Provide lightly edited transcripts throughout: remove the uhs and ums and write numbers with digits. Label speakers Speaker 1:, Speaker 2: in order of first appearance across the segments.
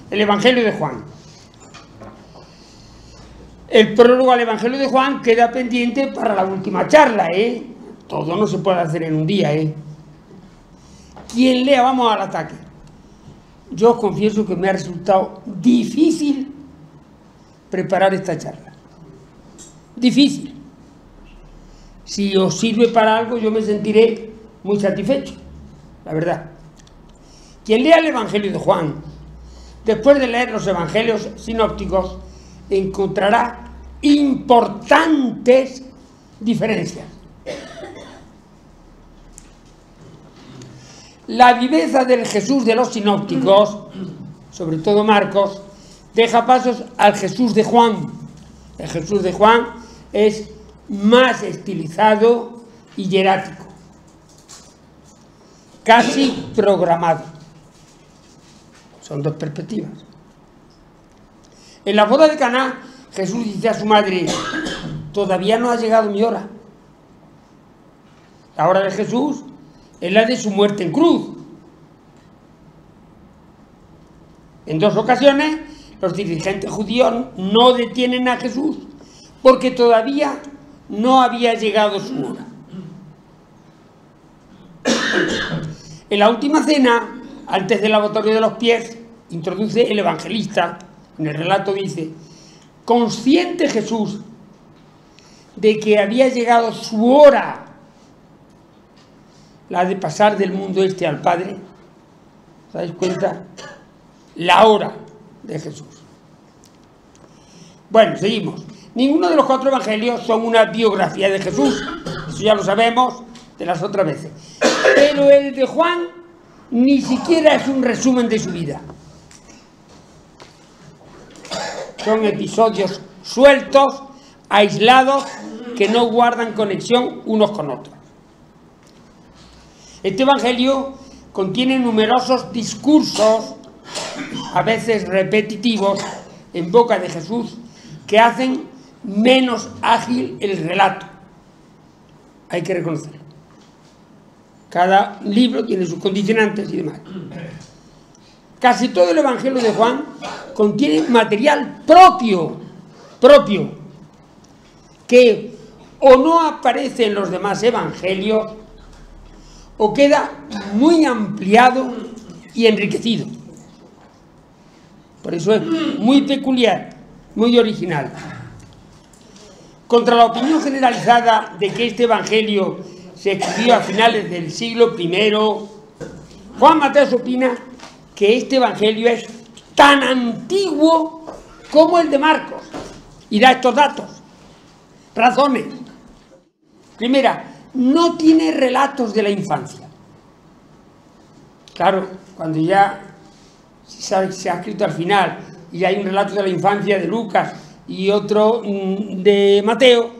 Speaker 1: el Evangelio de Juan. El prólogo al Evangelio de Juan queda pendiente para la última charla, Todo no se puede hacer en un día, Quien lea, vamos al ataque. Yo os confieso que me ha resultado difícil preparar esta charla. Difícil. Si os sirve para algo, yo me sentiré muy satisfecho, la verdad. Quien lea el Evangelio de Juan, después de leer los Evangelios sinópticos, encontrará importantes diferencias. La viveza del Jesús de los sinópticos, sobre todo Marcos, deja pasos al Jesús de Juan. El Jesús de Juan es más estilizado y hierático, casi programado. Son dos perspectivas. En la boda de Caná, Jesús dice a su madre: todavía no ha llegado mi hora. La hora de Jesús es la de su muerte en cruz. En dos ocasiones, los dirigentes judíos no detienen a Jesús porque todavía no había llegado su hora. En la última cena, antes del lavatorio de los pies, introduce el evangelista, en el relato dice: consciente Jesús de que había llegado su hora, la de pasar del mundo este al Padre. ¿Os dais cuenta? La hora de Jesús. Bueno, seguimos. Ninguno de los cuatro evangelios son una biografía de Jesús, eso ya lo sabemos de las otras veces. Pero el de Juan ni siquiera es un resumen de su vida. Son episodios sueltos, aislados, que no guardan conexión unos con otros. Este evangelio contiene numerosos discursos, a veces repetitivos, en boca de Jesús, que hacen menos ágil el relato. Hay que reconocerlo. Cada libro tiene sus condicionantes y demás. Casi todo el Evangelio de Juan contiene material propio, que o no aparece en los demás evangelios o queda muy ampliado y enriquecido. Por eso es muy peculiar, muy original. Contra la opinión generalizada de que este evangelio se escribió a finales del siglo I, Juan Mateos opina que este evangelio es tan antiguo como el de Marcos y da estos datos, razones. Primera, no tiene relatos de la infancia. Claro, cuando ya se ha escrito al final y hay un relato de la infancia de Lucas y otro de Mateo,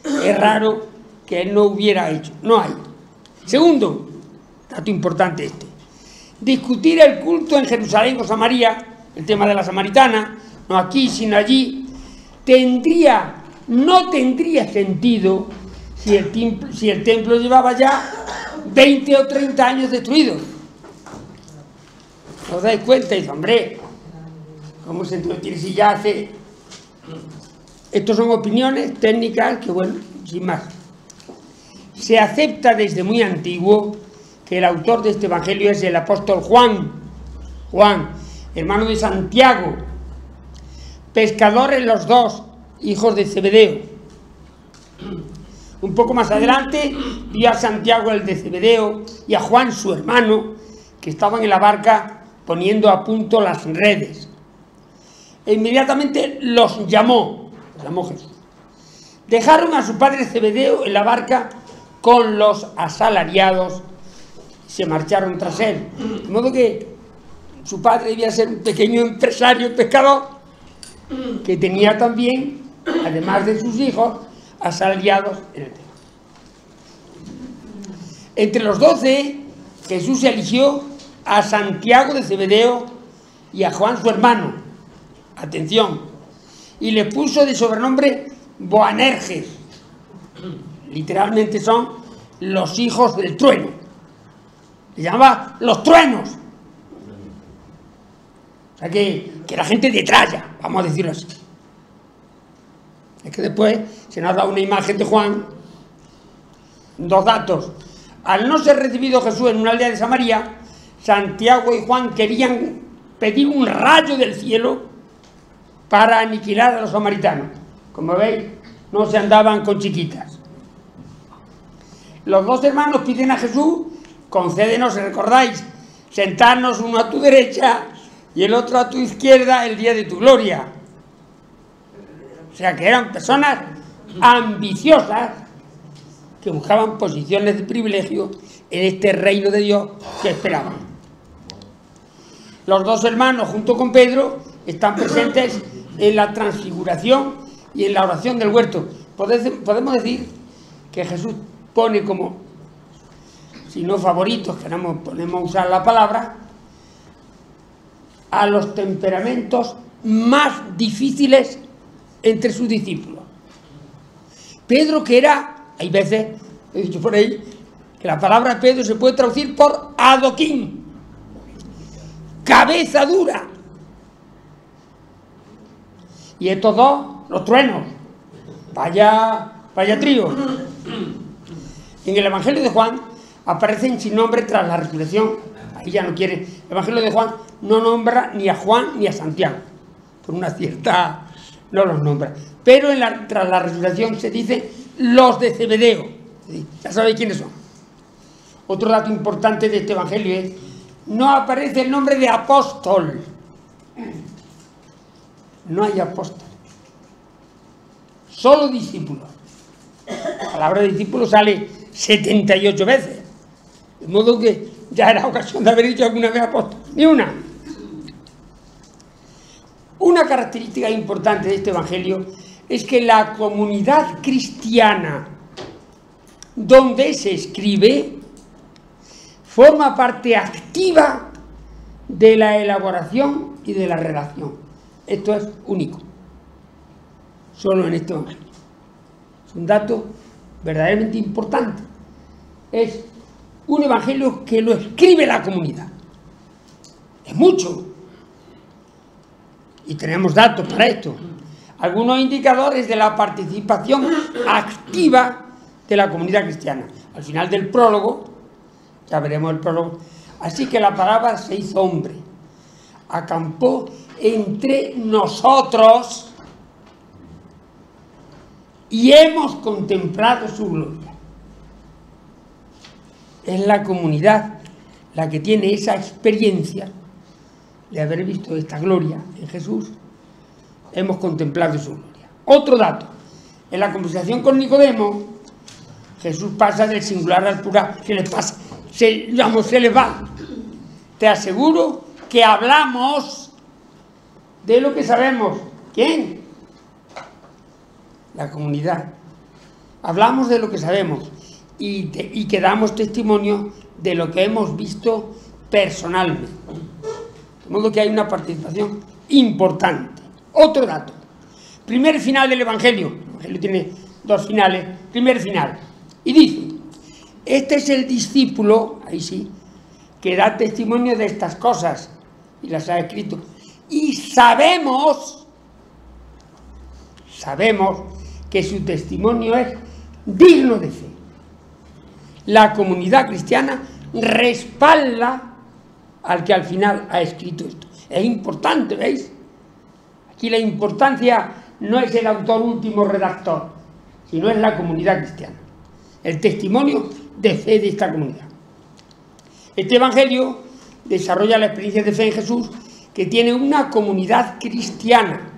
Speaker 1: es raro que él no hubiera hecho. No hay. Segundo, dato importante este: discutir el culto en Jerusalén o Samaria, el tema de la samaritana, no aquí sino allí, no tendría sentido si el templo llevaba ya 20 o 30 años destruido. ¿Os dais cuenta? Y dice: hombre, ¿cómo se entiende si ya hace? Estas son opiniones técnicas que, bueno, sin más. Se acepta desde muy antiguo que el autor de este evangelio es el apóstol Juan, hermano de Santiago, pescadores los dos, hijos de Zebedeo. Un poco más adelante vio a Santiago el de Zebedeo y a Juan su hermano, que estaban en la barca poniendo a punto las redes. E inmediatamente los llamó Jesús. Dejaron a su padre Zebedeo en la barca con los asalariados y se marcharon tras él. De modo que su padre debía ser un pequeño empresario pescador que tenía también, además de sus hijos, asalariados en el tema. Entre los 12, Jesús eligió a Santiago de Zebedeo y a Juan su hermano. Atención. Y le puso de sobrenombre Boanerges. Literalmente son los hijos del trueno. Le llamaba los truenos. O sea que era gente de tralla, vamos a decirlo así. Es que después se nos da una imagen de Juan, dos datos. Al no ser recibido Jesús en una aldea de Samaria, Santiago y Juan querían pedir un rayo del cielo para aniquilar a los samaritanos. Como veis, no se andaban con chiquitas. Los dos hermanos piden a Jesús: concédenos, recordáis, sentarnos uno a tu derecha y el otro a tu izquierda el día de tu gloria. O sea que eran personas ambiciosas que buscaban posiciones de privilegio en este reino de Dios que esperaban. Los dos hermanos, junto con Pedro, están presentes en la transfiguración y en la oración del huerto. Podemos decir que Jesús pone como, si no favoritos, podemos usar la palabra, a los temperamentos más difíciles entre sus discípulos. Pedro, que era, hay veces, he dicho por ahí, que la palabra Pedro se puede traducir por adoquín, cabeza dura. Y estos dos, los truenos, vaya trío. En el Evangelio de Juan aparecen sin nombre tras la resurrección. Ahí ya no quiere. El Evangelio de Juan no nombra ni a Juan ni a Santiago. Por una cierta... no los nombra. Pero tras la resurrección se dice los de Zebedeo. Ya sabéis quiénes son. Otro dato importante de este Evangelio es: no aparece el nombre de apóstol. No hay apóstol. Solo discípulos. La palabra discípulo sale 78 veces. De modo que ya era ocasión de haber dicho alguna vez apóstol. Ni una. Una característica importante de este Evangelio es que la comunidad cristiana donde se escribe forma parte activa de la elaboración y de la redacción. Esto es único. Solo en este Evangelio. Es un dato verdaderamente importante. Es un Evangelio que lo escribe la comunidad. Es mucho. Y tenemos datos para esto. Algunos indicadores de la participación activa de la comunidad cristiana. Al final del prólogo, ya veremos el prólogo. Así que la palabra se hizo hombre, acampó entre nosotros y hemos contemplado su gloria. Es la comunidad la que tiene esa experiencia de haber visto esta gloria en Jesús. Hemos contemplado su gloria. Otro dato: en la conversación con Nicodemo, Jesús pasa del singular al plural. ¿Qué les pasa? Se les va. Te aseguro que hablamos de lo que sabemos. ¿Quién? La comunidad. Hablamos de lo que sabemos y que damos testimonio de lo que hemos visto personalmente. De modo que hay una participación importante. Otro dato: primer final del Evangelio. El Evangelio tiene dos finales. Primer final. Y dice: este es el discípulo, ahí sí, que da testimonio de estas cosas y las ha escrito. Y sabemos que su testimonio es digno de fe. La comunidad cristiana respalda al que al final ha escrito esto. Es importante, ¿veis? Aquí la importancia no es el autor último redactor, sino es la comunidad cristiana, el testimonio de fe de esta comunidad. Este Evangelio desarrolla la experiencia de fe en Jesús, que tiene una comunidad cristiana,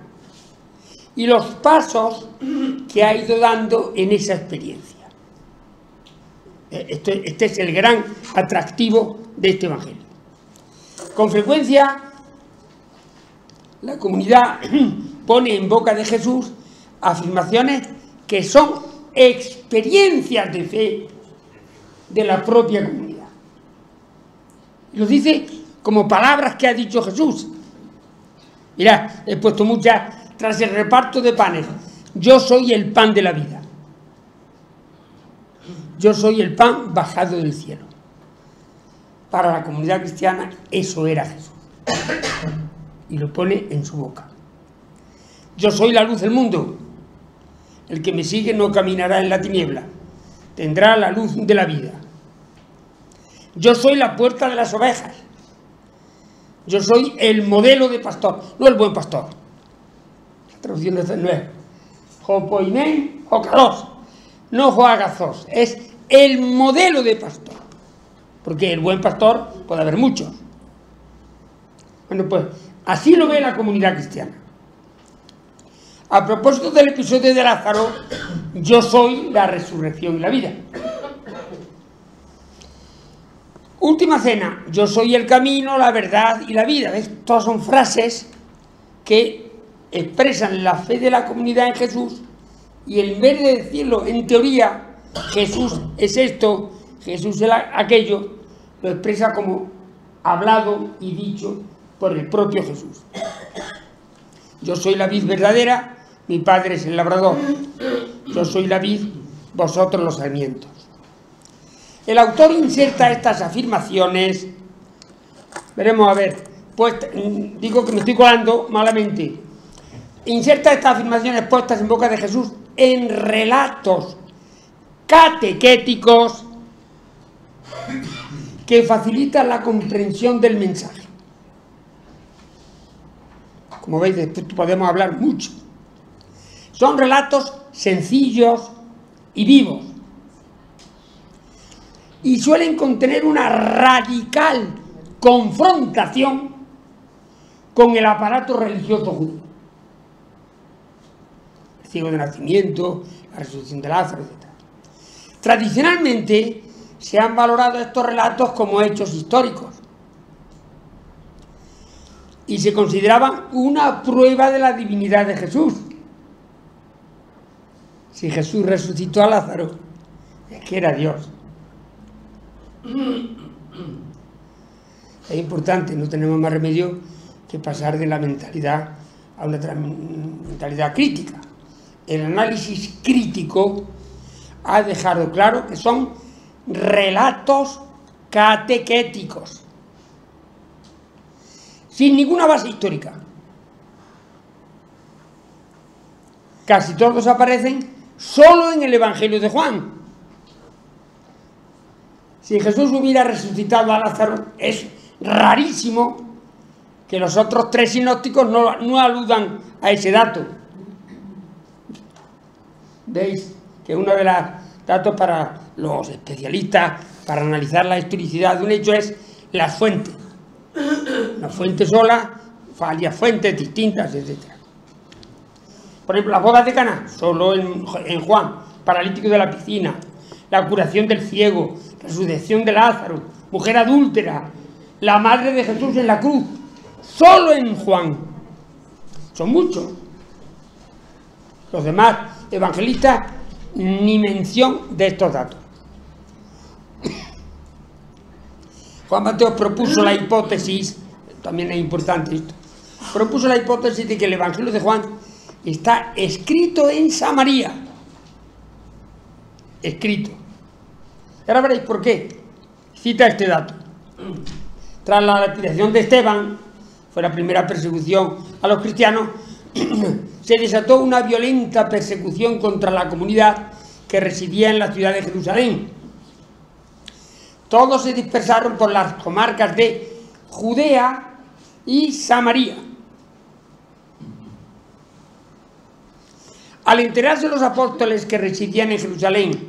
Speaker 1: y los pasos que ha ido dando en esa experiencia. Este es el gran atractivo de este Evangelio. Con frecuencia, la comunidad pone en boca de Jesús afirmaciones que son experiencias de fe de la propia comunidad. Lo dice como palabras que ha dicho Jesús. Mirad, he puesto muchas tras el reparto de panes. Yo soy el pan de la vida. Yo soy el pan bajado del cielo. Para la comunidad cristiana eso era Jesús. y lo pone en su boca. Yo soy la luz del mundo. El que me sigue no caminará en la tiniebla, tendrá la luz de la vida. Yo soy la puerta de las ovejas. Yo soy el modelo de pastor, no el buen pastor. La traducción no es Jopoinen o Kalos, no Joagazos, es el modelo de pastor. Porque el buen pastor puede haber muchos. Bueno, pues así lo ve la comunidad cristiana. A propósito del episodio de Lázaro, yo soy la resurrección y la vida. Última cena, yo soy el camino, la verdad y la vida. ¿Ves? Todas son frases que expresan la fe de la comunidad en Jesús, y en vez de decirlo en teoría, Jesús es esto, Jesús es aquello, lo expresa como hablado y dicho por el propio Jesús. Yo soy la vid verdadera, mi Padre es el labrador. Yo soy la vid, vosotros los sarmientos. El autor inserta estas afirmaciones, veremos a ver, pues digo que me estoy colando malamente, inserta estas afirmaciones puestas en boca de Jesús en relatos catequéticos que facilitan la comprensión del mensaje. Como veis, después podemos hablar mucho. Son relatos sencillos y vivos, y suelen contener una radical confrontación con el aparato religioso judío. El ciego de nacimiento, la resurrección de Lázaro, etc. Tradicionalmente se han valorado estos relatos como hechos históricos y se consideraban una prueba de la divinidad de Jesús. Si Jesús resucitó a Lázaro, es que era Dios. Es importante, no tenemos más remedio que pasar de la mentalidad a una mentalidad crítica. El análisis crítico ha dejado claro que son relatos catequéticos, sin ninguna base histórica. Casi todos aparecen solo en el Evangelio de Juan. Si Jesús hubiera resucitado a Lázaro, es rarísimo que los otros tres sinópticos no aludan a ese dato. Veis que uno de los datos para los especialistas para analizar la historicidad de un hecho es la fuente. Una fuente sola, varias fuentes distintas, etc. Por ejemplo, las bodas de Caná, solo en Juan, paralítico de la piscina, la curación del ciego, resurrección de Lázaro, mujer adúltera, la madre de Jesús en la cruz, solo en Juan. Son muchos. Los demás evangelistas ni mención de estos datos. Juan Mateo propuso la hipótesis, también es importante esto, propuso la hipótesis de que el Evangelio de Juan está escrito en Samaria. Escrito. Y ahora veréis por qué. Cita este dato. Tras la lapidación de Esteban, fue la primera persecución a los cristianos, se desató una violenta persecución contra la comunidad que residía en la ciudad de Jerusalén. Todos se dispersaron por las comarcas de Judea y Samaria. Al enterarse los apóstoles que residían en Jerusalén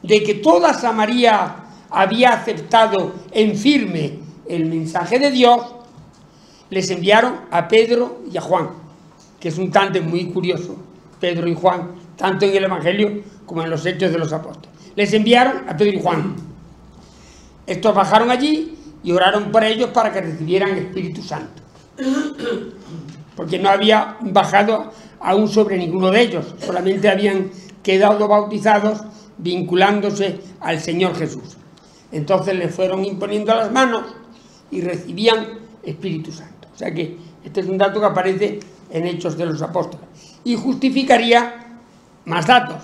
Speaker 1: de que toda Samaria había aceptado en firme el mensaje de Dios, les enviaron a Pedro y a Juan, que es un tándem muy curioso, Pedro y Juan, tanto en el Evangelio como en los Hechos de los Apóstoles. Les enviaron a Pedro y Juan. Estos bajaron allí y oraron por ellos para que recibieran el Espíritu Santo, porque no había bajado aún sobre ninguno de ellos, solamente habían quedado bautizados vinculándose al Señor Jesús. Entonces les fueron imponiendo las manos y recibían Espíritu Santo. O sea que este es un dato que aparece en Hechos de los Apóstoles y justificaría más datos.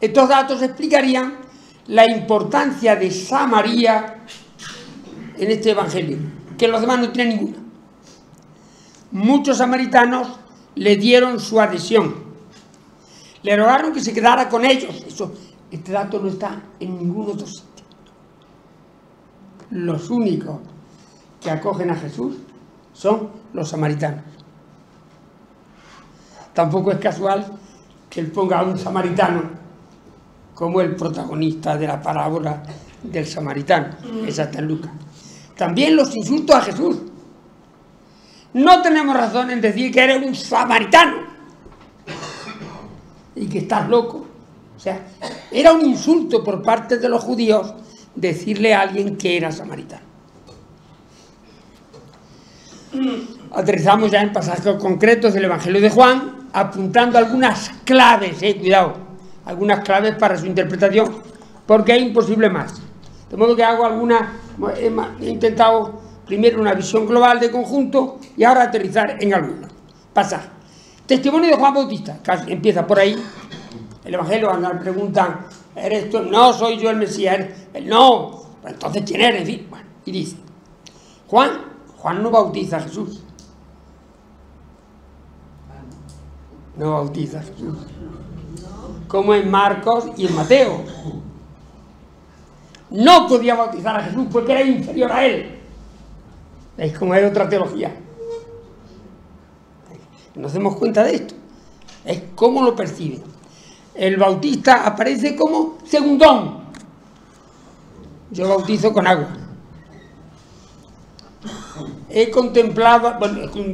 Speaker 1: Estos datos explicarían la importancia de Samaria en este Evangelio, que los demás no tienen ninguna. muchos samaritanos le dieron su adhesión. Le rogaron que se quedara con ellos. Este dato no está en ningún otro sitio. Los únicos que acogen a Jesús son los samaritanos. Tampoco es casual que él ponga a un samaritano como el protagonista de la parábola del samaritano. Esa está en Lucas. También los insultos a Jesús. No tenemos razón en decir que eres un samaritano y que estás loco. O sea, era un insulto por parte de los judíos decirle a alguien que era samaritano. Aterrizamos ya en pasajes concretos del Evangelio de Juan, apuntando algunas claves, cuidado, algunas claves para su interpretación, porque es imposible más. De modo que hago he intentado primero una visión global de conjunto y ahora aterrizar en algunos. Pasaje. Testimonio de Juan Bautista, casi empieza por ahí. El Evangelio, cuando le preguntan, ¿eres tú? No, soy yo el Mesías. Él, no. Pues entonces, ¿quién eres? En fin, bueno, y dice, Juan no bautiza a Jesús. No bautiza a Jesús. Como en Marcos y en Mateo. No podía bautizar a Jesús porque era inferior a él. ¿Veis cómo hay otra teología? Nos damos cuenta de esto. Es cómo lo percibe. El bautista aparece como segundón. Yo bautizo con agua. He contemplado,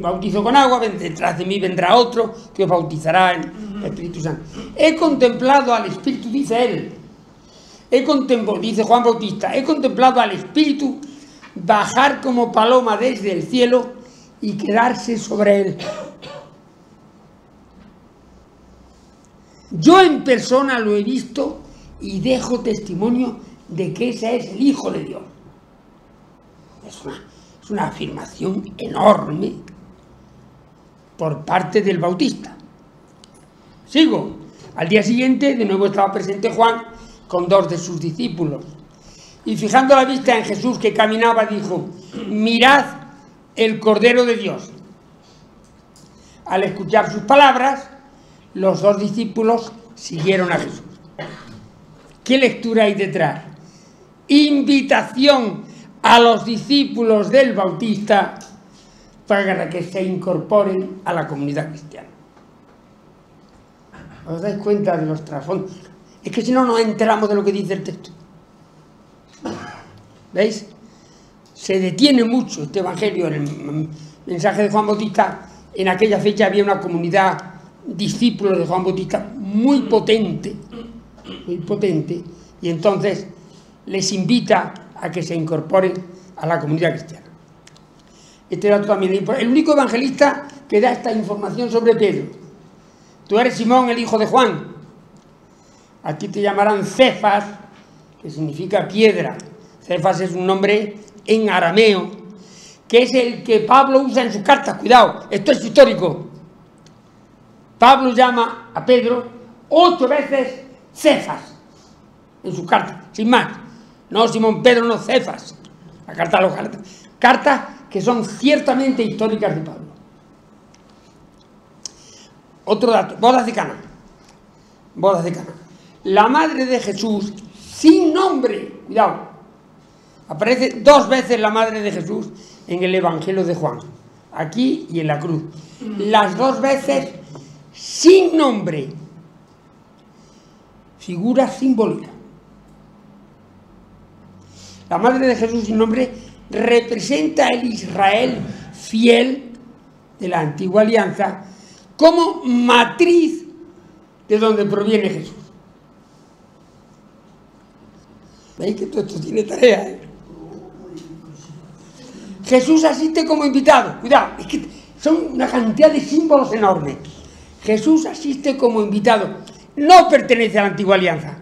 Speaker 1: bautizo con agua, detrás de mí vendrá otro que os bautizará en el Espíritu Santo. He contemplado al Espíritu, dice él. Dice Juan Bautista, he contemplado al Espíritu bajar como paloma desde el cielo y quedarse sobre él. Yo en persona lo he visto y dejo testimonio de que ese es el Hijo de Dios. Es una afirmación enorme por parte del Bautista. Sigo. Al día siguiente, de nuevo estaba presente Juan con 2 de sus discípulos. Y fijando la vista en Jesús que caminaba, dijo, mirad el Cordero de Dios. Al escuchar sus palabras, los 2 discípulos siguieron a Jesús. ¿Qué lectura hay detrás? Invitación a los discípulos del Bautista para que se incorporen a la comunidad cristiana. ¿Os dais cuenta de los trasfondos? Es que si no nos enteramos de lo que dice el texto. ¿Veis? Se detiene mucho este Evangelio en el mensaje de Juan Bautista. En aquella fecha había una comunidad discípulos de Juan Bautista muy potente, y entonces les invita a que se incorporen a la comunidad cristiana. Este dato también es el único evangelista que da esta información sobre Pedro. Tú eres Simón, el hijo de Juan. Aquí te llamarán Cefas, que significa piedra. Cefas es un nombre en arameo, que es el que Pablo usa en sus cartas. Cuidado, esto es histórico. Pablo llama a Pedro 8 veces Cefas en sus cartas, sin más. No Simón Pedro, no Cefas. La carta de los Gálatas. Cartas que son ciertamente históricas de Pablo. Otro dato, bodas de Caná. Bodas de Caná. La madre de Jesús, sin nombre, cuidado, aparece 2 veces la madre de Jesús en el Evangelio de Juan, aquí y en la cruz. Las 2 veces sin nombre, figura simbólica. La madre de Jesús sin nombre representa el Israel fiel de la antigua alianza como matriz de donde proviene Jesús. ¿Veis que todo esto tiene tarea? Jesús asiste como invitado. Cuidado, es que son una cantidad de símbolos enormes. Jesús asiste como invitado. No pertenece a la antigua alianza.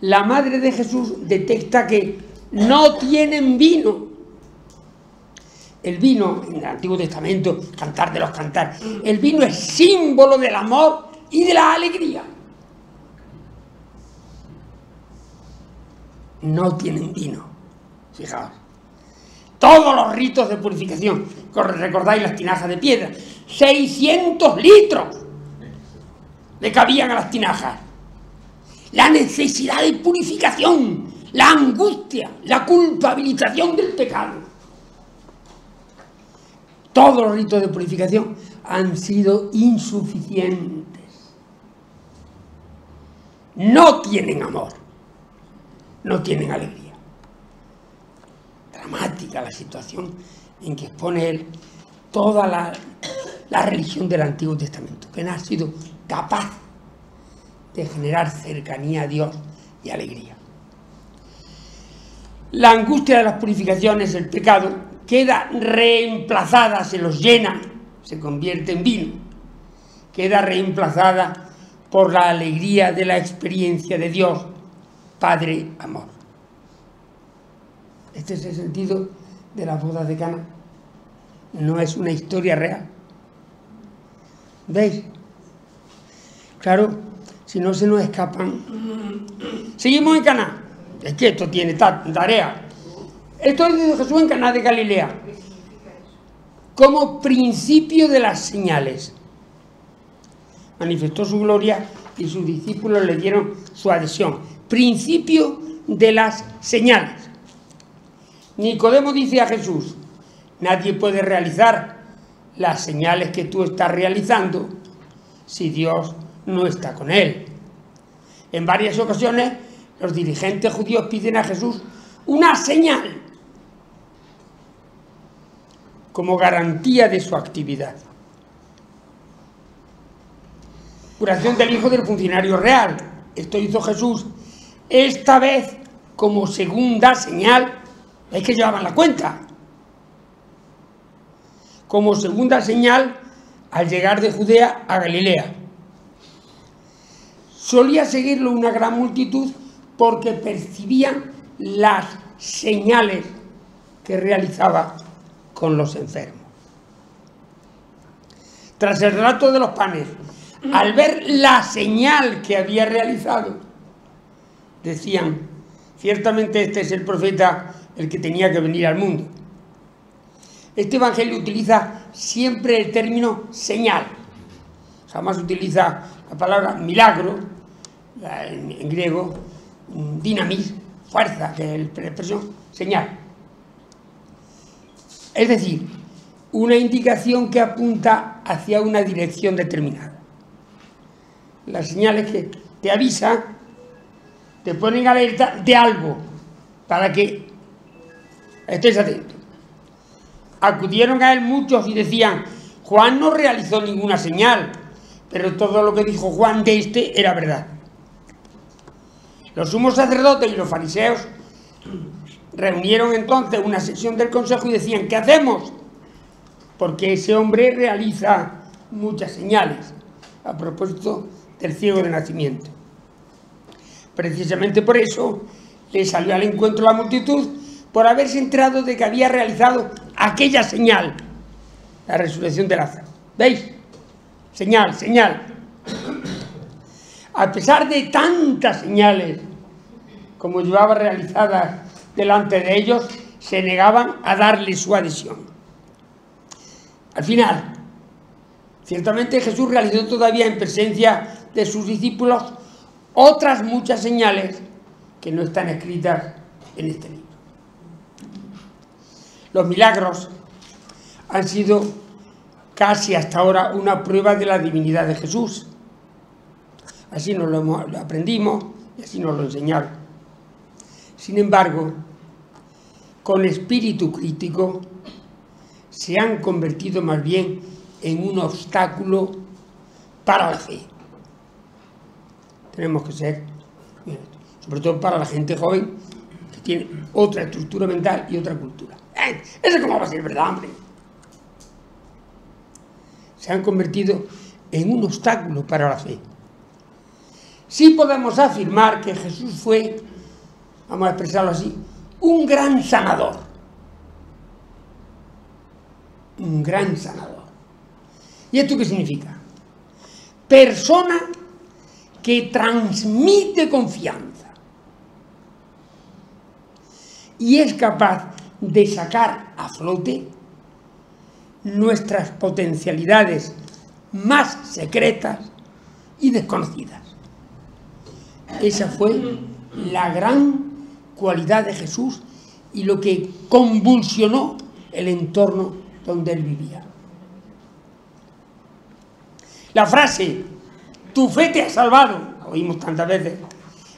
Speaker 1: La madre de Jesús detecta que no tienen vino. El vino, en el Antiguo Testamento, Cantar de los Cantares, el vino es símbolo del amor y de la alegría. No tienen vino. Fijaos. todos los ritos de purificación. ¿Recordáis las tinajas de piedra? 600 litros le cabían a las tinajas. La necesidad de purificación, la angustia, la culpabilización del pecado. Todos los ritos de purificación han sido insuficientes. No tienen amor, no tienen alegría. Dramática la situación en que expone él toda la religión del Antiguo Testamento, que no ha sido capaz de generar cercanía a Dios y alegría. La angustia de las purificaciones, el pecado, queda reemplazada, se los llena, se convierte en vino, queda reemplazada por la alegría de la experiencia de Dios, Padre Amor. Este es el sentido de las bodas de Caná. No es una historia real. ¿Veis? Claro, si no se nos escapan. Seguimos en Caná. Es que esto tiene tarea. Esto dice Jesús en Caná de Galilea, como principio de las señales. Manifestó su gloria y sus discípulos le dieron su adhesión. Principio de las señales. Nicodemo dice a Jesús: nadie puede realizar las señales que tú estás realizando si Dios no está con él. En varias ocasiones los dirigentes judíos piden a Jesús una señal como garantía de su actividad. Curación del hijo del funcionario real. Esto hizo Jesús esta vez como segunda señal. Es que llevaban la cuenta. Como segunda señal al llegar de Judea a Galilea. Solía seguirlo una gran multitud porque percibían las señales que realizaba con los enfermos. Tras el relato de los panes, al ver la señal que había realizado, decían: ciertamente este es el profeta, el que tenía que venir al mundo. Este evangelio utiliza siempre el término señal. Jamás utiliza la palabra milagro, en griego, dinamis, fuerza, que es la expresión señal. Es decir, una indicación que apunta hacia una dirección determinada. Las señales que te avisan, te ponen alerta de algo, para que estés atento. Acudieron a él muchos y decían: Juan no realizó ninguna señal, pero todo lo que dijo Juan de este era verdad. Los sumos sacerdotes y los fariseos reunieron entonces una sesión del consejo y decían: ¿qué hacemos? Porque ese hombre realiza muchas señales, a propósito del ciego de nacimiento. Precisamente por eso le salió al encuentro la multitud, por haberse enterado de que había realizado aquella señal, la resurrección de Lázaro. ¿Veis? Señal, señal. A pesar de tantas señales como llevaba realizadas delante de ellos, se negaban a darle su adhesión. Al final, ciertamente Jesús realizó todavía en presencia de sus discípulos otras muchas señales que no están escritas en este libro. Los milagros han sido casi hasta ahora una prueba de la divinidad de Jesús. Así nos lo aprendimos y así nos lo enseñaron. Sin embargo, con espíritu crítico, se han convertido más bien en un obstáculo para la fe. Tenemos que ser, sobre todo para la gente joven, que tiene otra estructura mental y otra cultura. ¿Eso cómo va a ser verdad, hombre? Se han convertido en un obstáculo para la fe. Sí podemos afirmar que Jesús fue, vamos a expresarlo así, un gran sanador. Un gran sanador. ¿Y esto qué significa? Persona que transmite confianza y es capaz de sacar a flote nuestras potencialidades más secretas y desconocidas. Esa fue la gran cualidad de Jesús y lo que convulsionó el entorno donde él vivía. La frase "tu fe te ha salvado", la oímos tantas veces,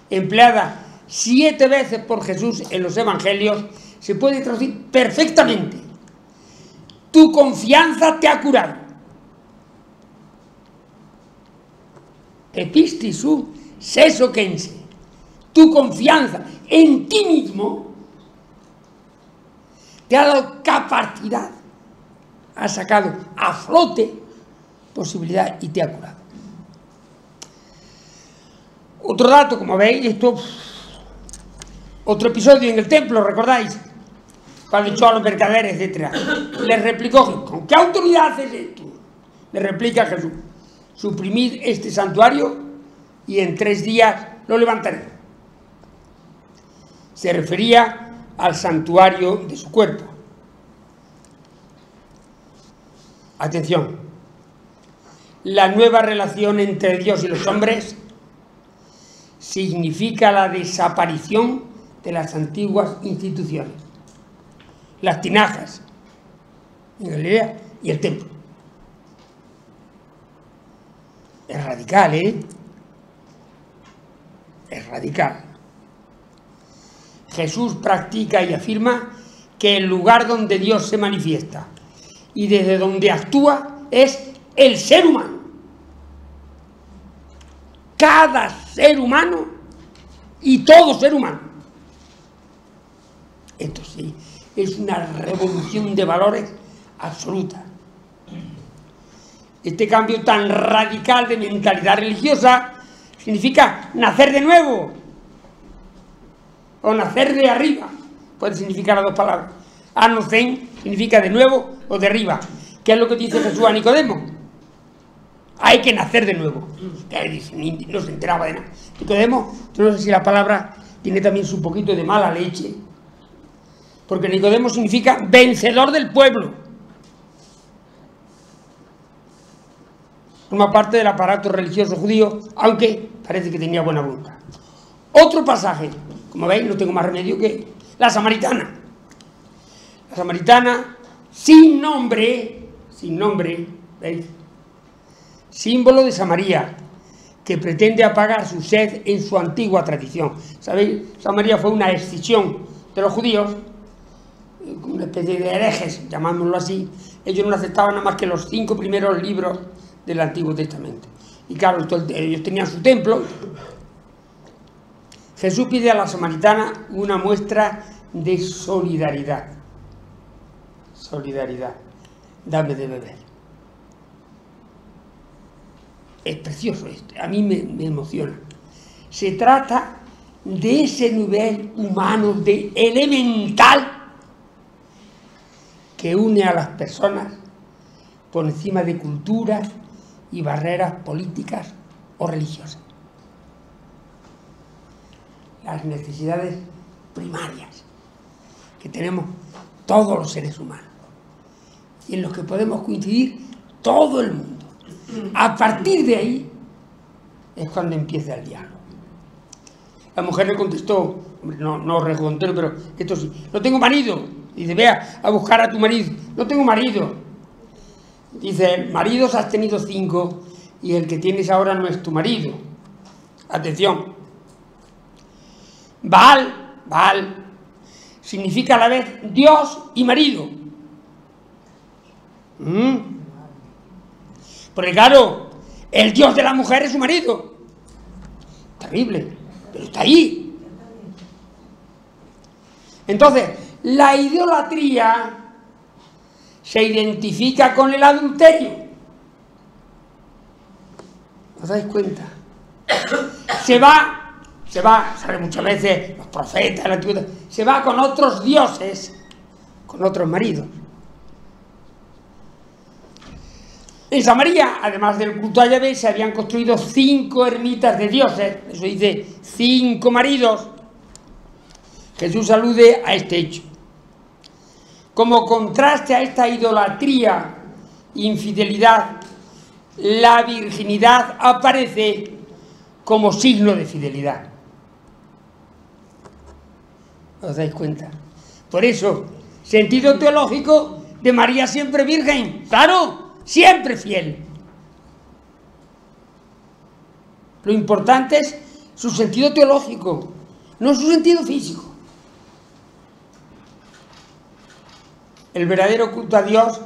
Speaker 1: empleada 7 veces por Jesús en los evangelios, se puede traducir perfectamente: tu confianza te ha curado. Epistis su seso quense. Tu confianza en ti mismo te ha dado capacidad, ha sacado a flote posibilidad y te ha curado. Otro dato, como veis, otro episodio en el templo, ¿recordáis? Cuando echó a los mercaderes, etc. Les replicó: ¿con qué autoridad haces esto? Le replica Jesús: suprimid este santuario y en 3 días lo levantaré. Se refería al santuario de su cuerpo. Atención, la nueva relación entre Dios y los hombres significa la desaparición de las antiguas instituciones, las tinajas en Galilea y el templo. Es radical, ¿eh? Es radical. Jesús practica y afirma que el lugar donde Dios se manifiesta y desde donde actúa es el ser humano. Cada ser humano y todo ser humano. Esto sí, es una revolución de valores absoluta. Este cambio tan radical de mentalidad religiosa significa nacer de nuevo o nacer de arriba. Puede significar las 2 palabras. Anocen significa de nuevo o de arriba. ¿Qué es lo que dice Jesús a Nicodemo? Hay que nacer de nuevo. No se enteraba de nada. Nicodemo, yo no sé si la palabra tiene también su poquito de mala leche, porque Nicodemo significa vencedor del pueblo. Forma parte del aparato religioso judío, aunque parece que tenía buena voluntad. Otro pasaje, como veis, no tengo más remedio que la samaritana. La samaritana, sin nombre, ¿veis? Símbolo de Samaria, que pretende apagar su sed en su antigua tradición. ¿Sabéis? Samaria fue una escisión de los judíos, una especie de herejes, llamámoslo así. Ellos no aceptaban nada más que los 5 primeros libros del Antiguo Testamento. Y claro, ellos tenían su templo. Jesús pide a la samaritana una muestra de solidaridad. Solidaridad. Dame de beber. Es precioso esto, a mí me emociona. Se trata de ese nivel humano, de elemental, que une a las personas por encima de culturas y barreras políticas o religiosas. Las necesidades primarias que tenemos todos los seres humanos y en los que podemos coincidir todo el mundo. A partir de ahí es cuando empieza el diálogo. La mujer le contestó, no reconté, pero esto sí: no tengo marido. Dice: vea a buscar a tu marido. No tengo marido. Dice: maridos has tenido 5 y el que tienes ahora no es tu marido. Atención. Baal significa a la vez Dios y marido. Porque claro, el Dios de la mujer es su marido. Terrible, pero está ahí. Entonces, la idolatría se identifica con el adulterio. ¿Os dais cuenta? Se va, sabe, muchas veces los profetas de la antigüedad, se va con otros dioses, con otros maridos. En Samaria, además del culto a Yahvé, se habían construido 5 ermitas de dioses. Eso dice 5 maridos. Jesús alude a este hecho. Como contraste a esta idolatría, infidelidad, la virginidad aparece como signo de fidelidad. ¿Os dais cuenta? Por eso, sentido teológico de María siempre virgen, claro, siempre fiel. Lo importante es su sentido teológico, no su sentido físico. El verdadero culto a Dios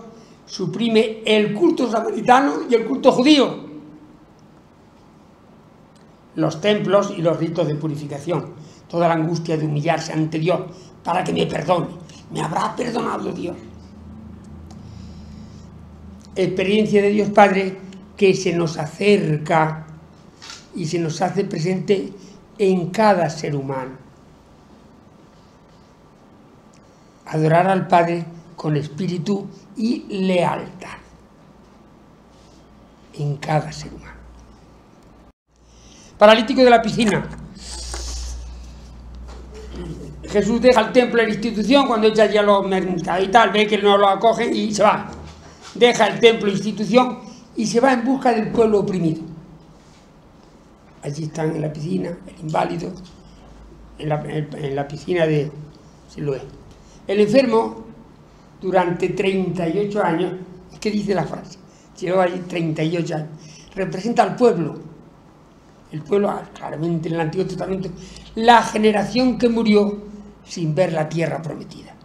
Speaker 1: suprime el culto samaritano y el culto judío, los templos y los ritos de purificación, toda la angustia de humillarse ante Dios para que me perdone. ¿Me habrá perdonado Dios? Experiencia de Dios Padre que se nos acerca y se nos hace presente en cada ser humano. Adorar al Padre con espíritu y lealtad en cada ser humano. Paralítico de la piscina. Jesús deja el templo y la institución cuando echa ya los mercados y tal, ve que no lo acogen y se va. Deja el templo e institución y se va en busca del pueblo oprimido. Allí están en la piscina, el inválido, en la piscina de Siloé. El enfermo, durante 38 años, es que dice la frase, lleva allí 38 años, representa al pueblo. El pueblo, claramente en el Antiguo Testamento, la generación que murió sin ver la tierra prometida.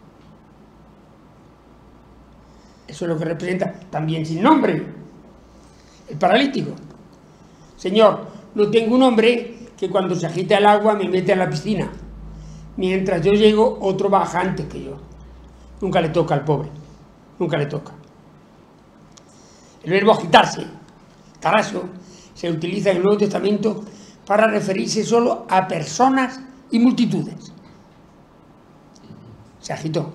Speaker 1: Eso es lo que representa, también sin nombre, el paralítico. Señor, no tengo un hombre que cuando se agita el agua me mete a la piscina. Mientras yo llego, otro baja antes que yo. Nunca le toca al pobre, nunca le toca. El verbo agitarse, taraso, se utiliza en el Nuevo Testamento para referirse solo a personas y multitudes. Se agitó.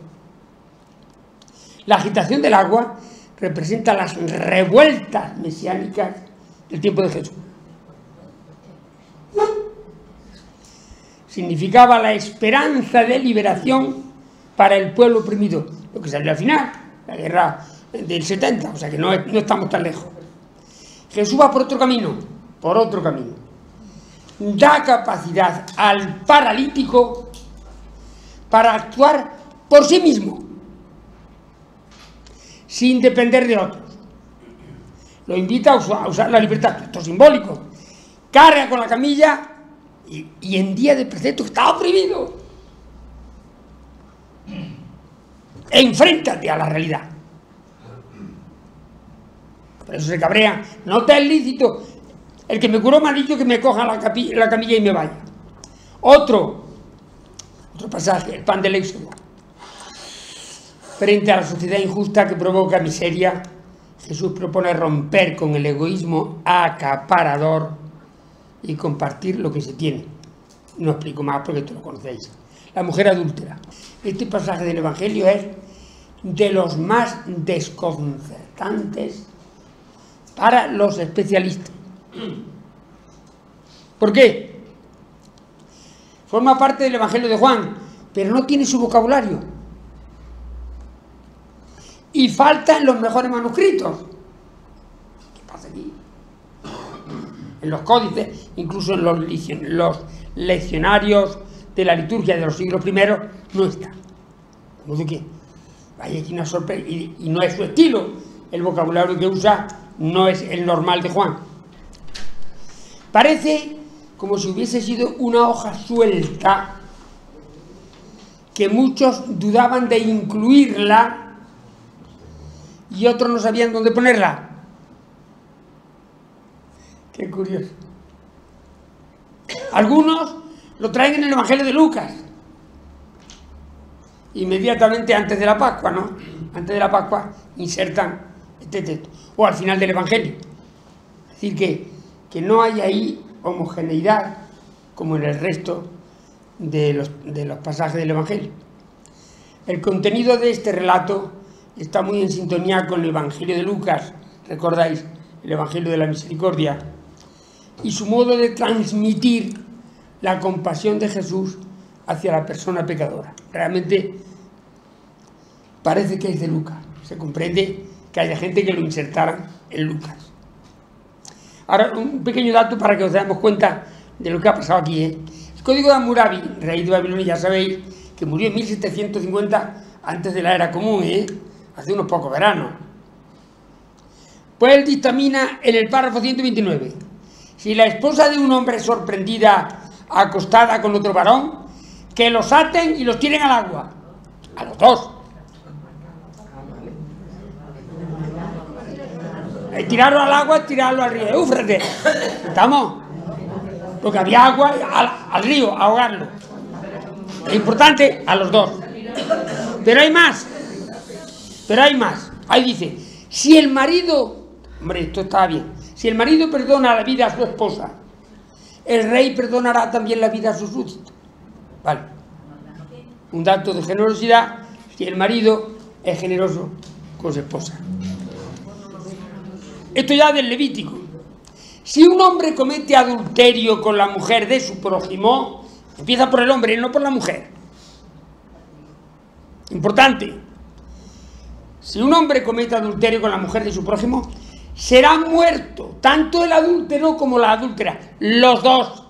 Speaker 1: La agitación del agua representa las revueltas mesiánicas del tiempo de Jesús. Significaba la esperanza de liberación para el pueblo oprimido, lo que salió al final, la guerra del 70, o sea que no estamos tan lejos. Jesús va por otro camino, da capacidad al paralítico para actuar por sí mismo, sin depender de otros. Lo invita a usar la libertad, esto es simbólico. Carga con la camilla y en día de precepto está oprimido. Enfréntate a la realidad. Por eso se cabrea. No te es lícito. El que me curó me ha dicho que me coja la camilla y me vaya. Otro pasaje, el pan del Éxodo. Frente a la sociedad injusta que provoca miseria, Jesús propone romper con el egoísmo acaparador y compartir lo que se tiene. No explico más porque tú lo conocéis. La mujer adúltera. Este pasaje del Evangelio es de los más desconcertantes para los especialistas. ¿Por qué? Forma parte del Evangelio de Juan, pero no tiene su vocabulario. Y faltan los mejores manuscritos. ¿Qué pasa aquí? En los códices, incluso en los leccionarios de la liturgia de los siglos primeros, no está. ¿Cómo de qué? Hay aquí una sorpresa, y no es su estilo. El vocabulario que usa no es el normal de Juan. Parece como si hubiese sido una hoja suelta que muchos dudaban de incluirla y otros no sabían dónde ponerla. Qué curioso. Algunos lo traen en el Evangelio de Lucas, inmediatamente antes de la Pascua, ¿no? Antes de la Pascua insertan este texto, o al final del Evangelio. Es decir, que no hay ahí homogeneidad como en el resto de los pasajes del Evangelio. El contenido de este relato está muy en sintonía con el Evangelio de Lucas, recordáis, el Evangelio de la Misericordia, y su modo de transmitir la compasión de Jesús hacia la persona pecadora. Realmente parece que es de Lucas. Se comprende que haya gente que lo insertara en Lucas. Ahora, un pequeño dato para que os demos cuenta de lo que ha pasado aquí. El código de Hammurabi, rey de Babilonia, ya sabéis que murió en 1750 antes de la era común, hace unos pocos veranos. Pues él dictamina en el párrafo 129: si la esposa de un hombre es sorprendida acostada con otro varón, que los aten y los tiren al agua, a los dos. Tirarlo al agua, tirarlo al río Éufrates. ¿Estamos? Porque había agua al río, ahogarlo. Es importante, a los dos. Pero hay más. Ahí dice, si el marido, hombre, esto está bien, si el marido perdona la vida a su esposa, el rey perdonará también la vida a su súbdito. Vale. Un dato de generosidad, si el marido es generoso con su esposa. Esto ya del Levítico. Si un hombre comete adulterio con la mujer de su prójimo, empieza por el hombre y no por la mujer. Importante. Si un hombre comete adulterio con la mujer de su prójimo, será muerto tanto el adúltero como la adúltera, los dos.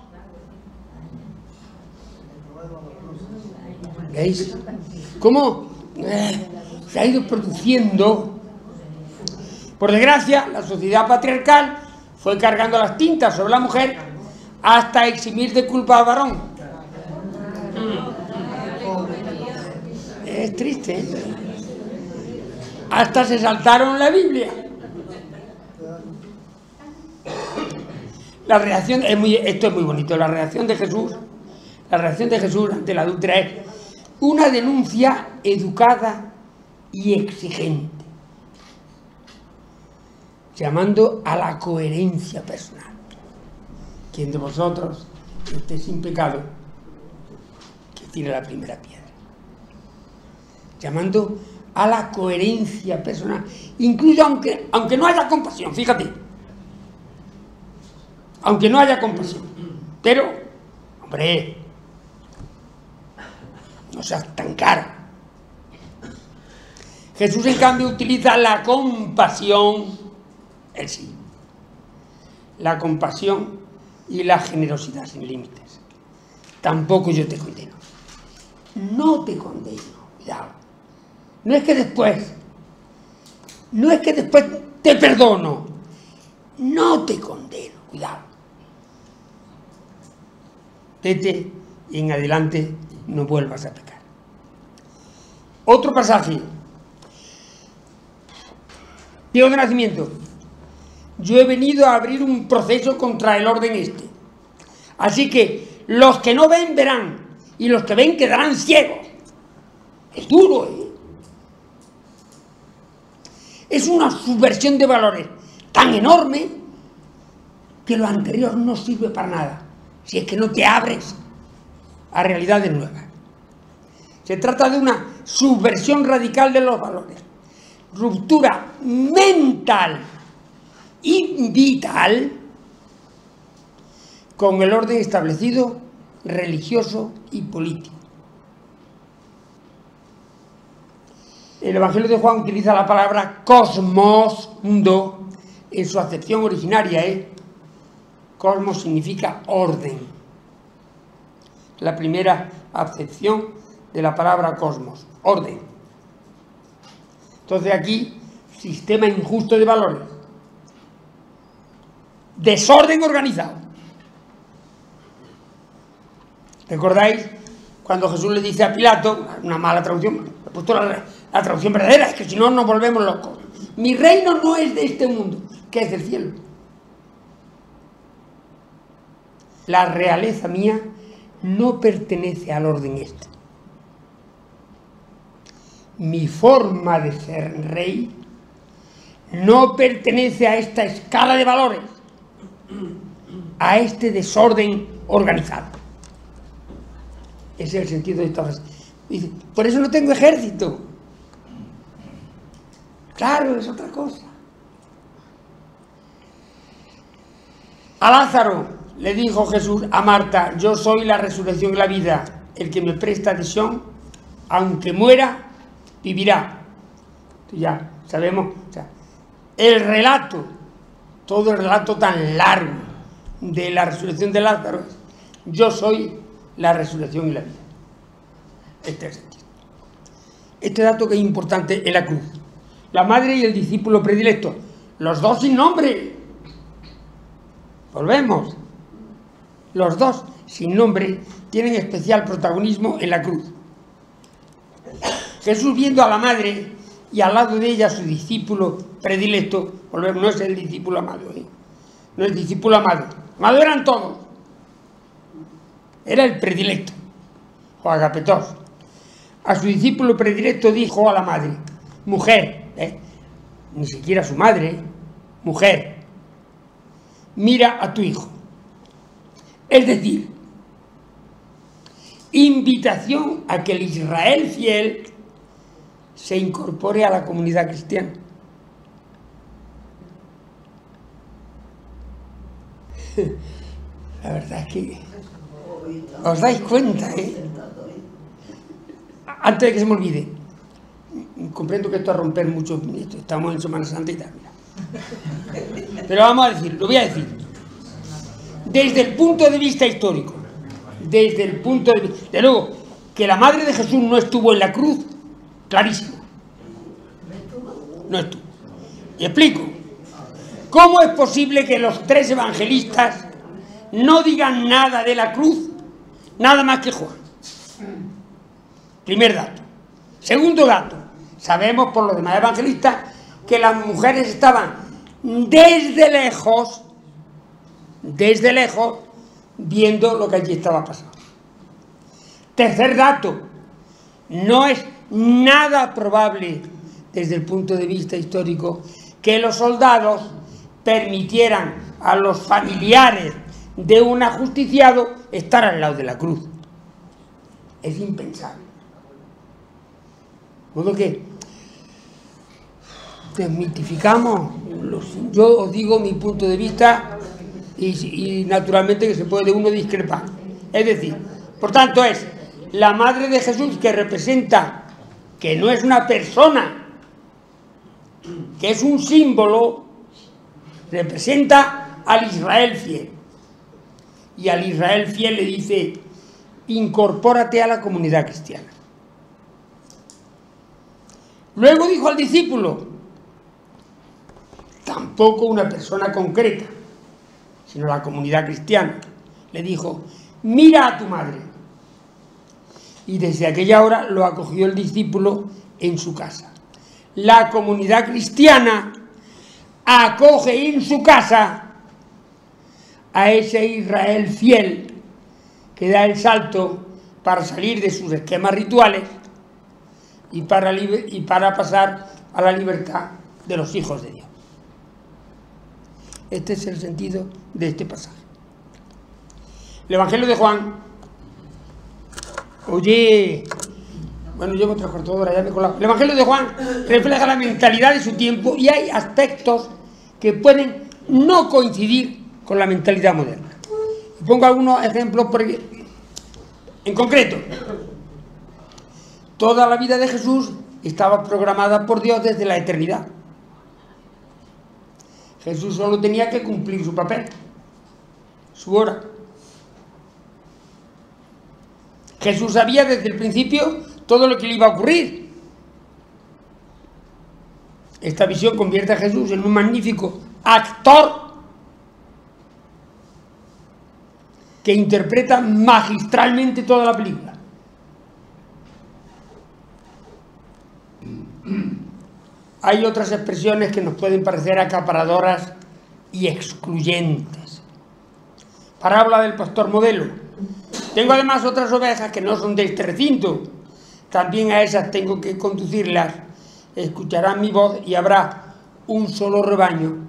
Speaker 1: ¿Veis? ¿Cómo se ha ido produciendo? Por desgracia, la sociedad patriarcal fue cargando las tintas sobre la mujer hasta eximir de culpa al varón. Es triste, ¿eh? Hasta se saltaron la Biblia. La reacción esto es muy bonito. La reacción de Jesús ante la adúltera es una denuncia educada y exigente, llamando a la coherencia personal. Quien de vosotros esté sin pecado, que tire la primera piedra. Llamando a la coherencia personal, incluso aunque no haya compasión, fíjate, aunque no haya compasión, pero, hombre, no seas tan caro. Jesús, en cambio, utiliza la compasión, él sí, la compasión y la generosidad sin límites. Tampoco yo te condeno. No te condeno, cuidado. No es que después te perdono. No te condeno, cuidado. Vete y en adelante no vuelvas a pecar. Otro pasaje. Diego de Nacimiento. Yo he venido a abrir un proceso contra el orden este. Así que los que no ven, verán. Y los que ven quedarán ciegos. Es duro, ¿eh? Es una subversión de valores tan enorme que lo anterior no sirve para nada, si es que no te abres a realidades nuevas. Se trata de una subversión radical de los valores, ruptura mental y vital con el orden establecido, religioso y político. El Evangelio de Juan utiliza la palabra cosmos, mundo, en su acepción originaria, Cosmos significa orden. La primera acepción de la palabra cosmos, orden. Entonces aquí, sistema injusto de valores. Desorden organizado. ¿Recordáis cuando Jesús le dice a Pilato, una mala traducción, he puesto la traducción verdadera, es que si no nos volvemos locos? Mi reino no es de este mundo, que es del cielo. La realeza mía no pertenece al orden este. Mi forma de ser rey no pertenece a esta escala de valores, a este desorden organizado. Ese es el sentido de esta frase. Dice, por eso no tengo ejército. Claro, es otra cosa. A Lázaro le dijo Jesús a Marta, yo soy la resurrección y la vida. El que me presta adhesión, aunque muera, vivirá. Ya sabemos, o sea, el relato, todo el relato tan largo de la resurrección de Lázaro, yo soy la resurrección y la vida. Este es el sentido. Este dato que es importante en la cruz. La madre y el discípulo predilecto, los dos sin nombre. Volvemos. Los dos sin nombre tienen especial protagonismo en la cruz. Jesús, viendo a la madre y al lado de ella a su discípulo predilecto, volvemos, no es el discípulo amado, no es el discípulo amado. Amado eran todos. Era el predilecto, o agapetos. A su discípulo predilecto dijo a la madre, mujer, ni siquiera su madre, mujer, mira a tu hijo. Es decir, invitación a que el Israel fiel se incorpore a la comunidad cristiana. La verdad es que os dais cuenta, Antes de que se me olvide, comprendo que esto es romper mucho, estamos en Semana Santa y tal, mira. Pero vamos a decir, lo voy a decir. Desde el punto de vista histórico, desde el punto de vista, de luego, que la madre de Jesús no estuvo en la cruz, clarísimo. No estuvo. Y explico. ¿Cómo es posible que los tres evangelistas no digan nada de la cruz, nada más que Juan? Primer dato. Segundo dato. Sabemos por los demás evangelistas que las mujeres estaban desde lejos, viendo lo que allí estaba pasando. Tercer dato. No es nada probable desde el punto de vista histórico que los soldados permitieran a los familiares de un ajusticiado estar al lado de la cruz. Es impensable. De modo que desmitificamos, yo os digo mi punto de vista y naturalmente que se puede uno discrepar. Es decir, por tanto es la madre de Jesús que representa, que no es una persona, que es un símbolo, representa al Israel fiel. Y al Israel fiel le dice, incorpórate a la comunidad cristiana. Luego dijo al discípulo, tampoco una persona concreta, sino la comunidad cristiana. Le dijo, mira a tu madre. Y desde aquella hora lo acogió el discípulo en su casa. La comunidad cristiana acoge en su casa a ese Israel fiel que da el salto para salir de sus esquemas rituales y para pasar a la libertad de los hijos de Dios. Este es el sentido de este pasaje. El Evangelio de Juan, bueno, llevo 3/4 de hora, ya me he colado. El Evangelio de Juan refleja la mentalidad de su tiempo y hay aspectos que pueden no coincidir con la mentalidad moderna. Pongo algunos ejemplos porque, en concreto, toda la vida de Jesús estaba programada por Dios desde la eternidad. Jesús solo tenía que cumplir su papel, su hora. Jesús sabía desde el principio todo lo que le iba a ocurrir. Esta visión convierte a Jesús en un magnífico actor que interpreta magistralmente toda la película. Hay otras expresiones que nos pueden parecer acaparadoras y excluyentes. Parábola del pastor modelo. Tengo además otras ovejas que no son de este recinto. También a esas tengo que conducirlas. Escucharán mi voz y habrá un solo rebaño,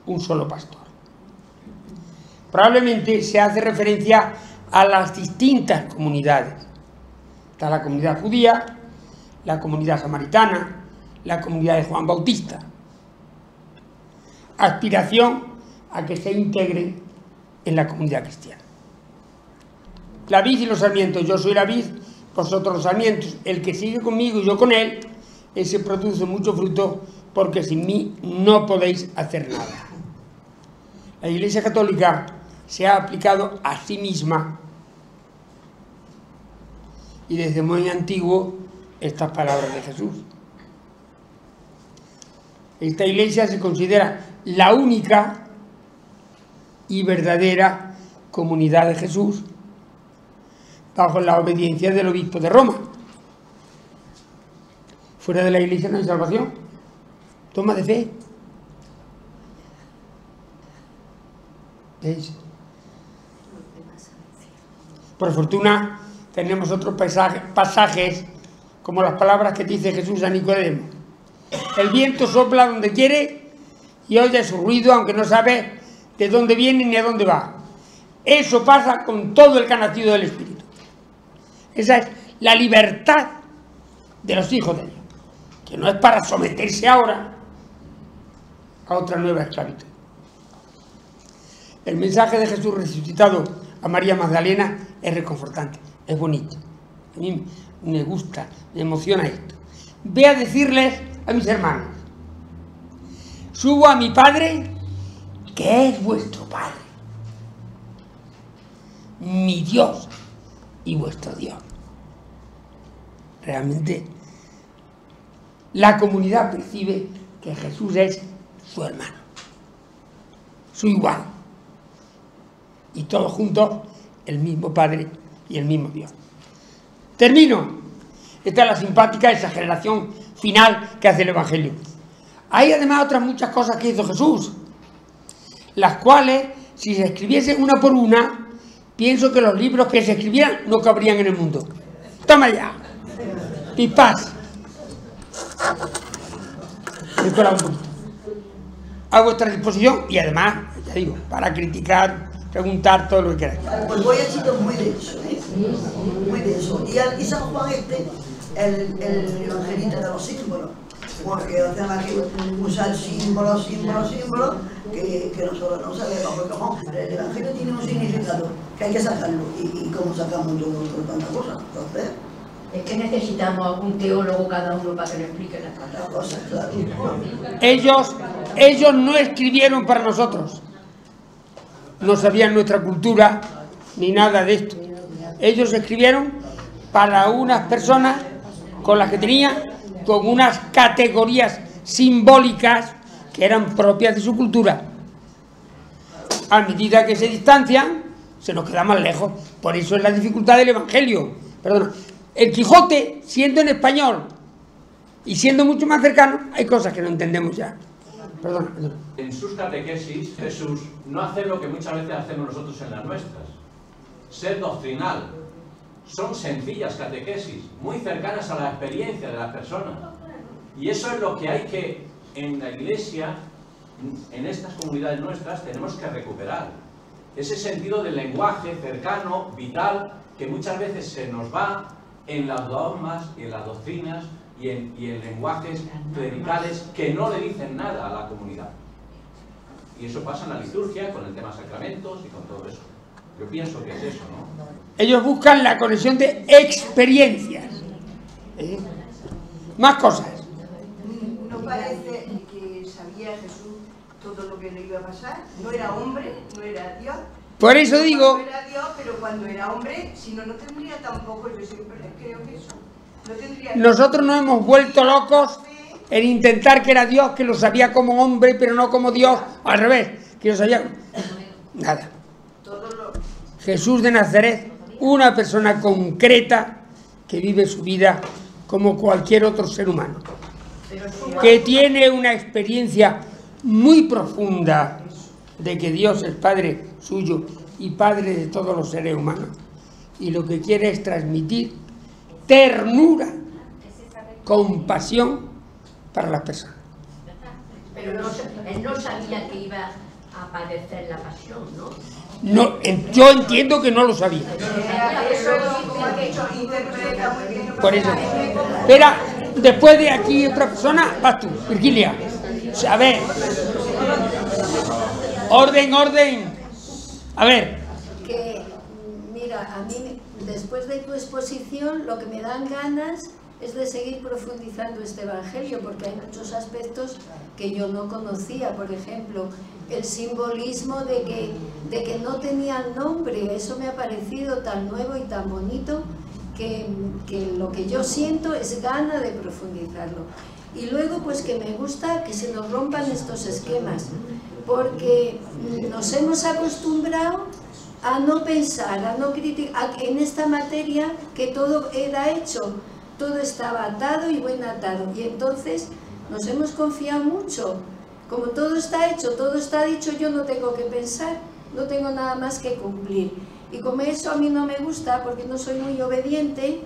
Speaker 1: un solo pastor. Probablemente se hace referencia a las distintas comunidades. Está la comunidad judía, la comunidad samaritana, la comunidad de Juan Bautista. Aspiración a que se integren en la comunidad cristiana. La vid y los sarmientos. Yo soy la vid, vosotros los sarmientos. El que sigue conmigo y yo con él, ese produce mucho fruto, porque sin mí no podéis hacer nada. La Iglesia Católica se ha aplicado a sí misma, y desde muy antiguo, estas palabras de Jesús. Esta Iglesia se considera la única y verdadera comunidad de Jesús bajo la obediencia del obispo de Roma. Fuera de la Iglesia no hay salvación. Toma de fe. ¿Veis? Por fortuna tenemos otros pasajes como las palabras que dice Jesús a Nicodemo. El viento sopla donde quiere y oye su ruido, aunque no sabe de dónde viene ni a dónde va. Eso pasa con todo el que ha nacido del Espíritu. Esa es la libertad de los hijos de Dios, que no es para someterse ahora a otra nueva esclavitud. El mensaje de Jesús resucitado a María Magdalena es reconfortante, es bonito. A mí me gusta, me emociona esto. Ve a decirles a mis hermanos: subo a mi Padre, que es vuestro Padre, mi Dios y vuestro Dios. Realmente la comunidad percibe que Jesús es su hermano, su igual, y todos juntos el mismo Padre y el mismo Dios. Termino. Esta es la simpática exageración final que hace el Evangelio. Hay además otras muchas cosas que hizo Jesús, las cuales, si se escribiesen una por una, pienso que los libros que se escribieran no cabrían en el mundo. Toma ya. Pipas. Espera un poquito. A vuestra disposición, y además, ya digo, para criticar, preguntar, todo lo que queráis.
Speaker 2: Pues voy a decir muy denso, muy denso. Y San Juan el evangelista de los símbolos, porque hacen aquí usar símbolos, que nosotros no sabemos, porque como el evangelio tiene un significado, que hay que sacarlo, y cómo sacamos todo tantas cosas. Entonces,
Speaker 3: es que necesitamos algún teólogo cada uno para que nos explique las cosas.
Speaker 2: Claro.
Speaker 1: Ellos no escribieron para nosotros. No sabían nuestra cultura ni nada de esto. Ellos escribieron para unas personas con las que tenían con unas categorías simbólicas que eran propias de su cultura. A medida que se distancian, se nos queda más lejos. Por eso es la dificultad del Evangelio. Perdona. El Quijote, siendo en español y siendo mucho más cercano, hay cosas que no entendemos ya. Perdona.
Speaker 4: En sus catequesis, Jesús no hace lo que muchas veces hacemos nosotros en las nuestras: ser doctrinal. Son sencillas catequesis, muy cercanas a la experiencia de las personas. Y eso es lo que hay que, en la Iglesia, en estas comunidades nuestras, tenemos que recuperar. Ese sentido del lenguaje cercano, vital, que muchas veces se nos va en las dogmas y en las doctrinas y en lenguajes clericales que no le dicen nada a la comunidad. Y eso pasa en la liturgia, con el tema sacramentos y con todo eso. Yo pienso que es eso, ¿no?
Speaker 1: Ellos buscan la conexión de experiencias. Más cosas.
Speaker 5: ¿No parece que sabía Jesús todo lo que le iba a pasar? No era hombre, no era Dios.
Speaker 1: Por eso digo...
Speaker 5: No era Dios, pero cuando era hombre, si no, no tendría tampoco, yo siempre creo que eso. No tendría...
Speaker 1: Nosotros nos hemos vuelto locos en intentar que era Dios, que lo sabía como hombre, pero no como Dios. Al revés, que lo sabía... Nada. Jesús de Nazaret, una persona concreta que vive su vida como cualquier otro ser humano, que tiene una experiencia muy profunda de que Dios es Padre suyo y Padre de todos los seres humanos, y lo que quiere es transmitir ternura, compasión para las personas.
Speaker 3: Pero él no sabía que iba a padecer la pasión, ¿no?
Speaker 1: No, yo entiendo que no lo sabía. Por eso. Espera, después de aquí otra persona, vas tú, Virgilia. A ver. Orden. A ver.
Speaker 6: Que, mira, a mí, después de tu exposición, lo que me dan ganas es de seguir profundizando este Evangelio, porque hay muchos aspectos que yo no conocía. Por ejemplo, el simbolismo de que no tenían nombre, eso me ha parecido tan nuevo y tan bonito que lo que yo siento es gana de profundizarlo. Y luego pues que me gusta que se nos rompan estos esquemas, porque nos hemos acostumbrado a no pensar, a no criticar en esta materia, que todo era hecho, todo estaba atado y buen atado, y entonces nos hemos confiado mucho. Como todo está hecho, todo está dicho, yo no tengo que pensar, no tengo nada más que cumplir. Y como eso a mí no me gusta, porque no soy muy obediente,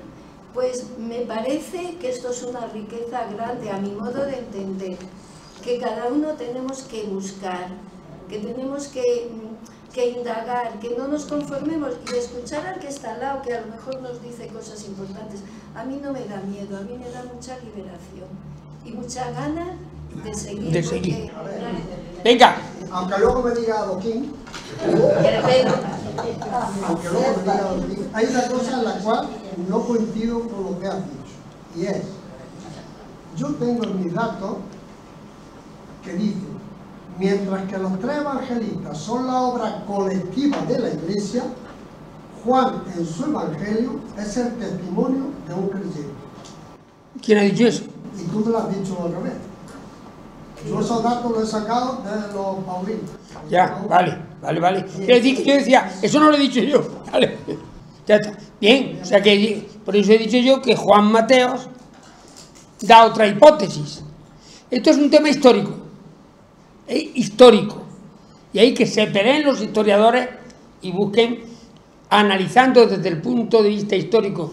Speaker 6: pues me parece que esto es una riqueza grande a mi modo de entender, que cada uno tenemos que buscar, que tenemos que indagar, que no nos conformemos y escuchar al que está al lado, que a lo mejor nos dice cosas importantes. A mí no me da miedo, a mí me da mucha liberación y mucha gana de seguir.
Speaker 1: De seguir.
Speaker 6: Porque...
Speaker 1: Venga.
Speaker 7: Aunque luego me diga Adoquín, hay una cosa en la cual no coincido con lo que has dicho, y es, yo tengo en mis datos que dice, mientras que los tres evangelistas son la obra colectiva de la Iglesia, Juan en su evangelio es el testimonio de un creyente.
Speaker 1: ¿Quién ha dicho eso?
Speaker 7: Y tú me lo has dicho otra vez. Yo esos datos los he sacado de los paulinos.
Speaker 1: Ya, vale. Quiero decir que yo decía, eso no lo he dicho yo. Vale. Ya está. Bien, o sea que por eso he dicho yo que Juan Mateos da otra hipótesis. Esto es un tema histórico. Histórico. Y hay que se peleen los historiadores y busquen, analizando desde el punto de vista histórico,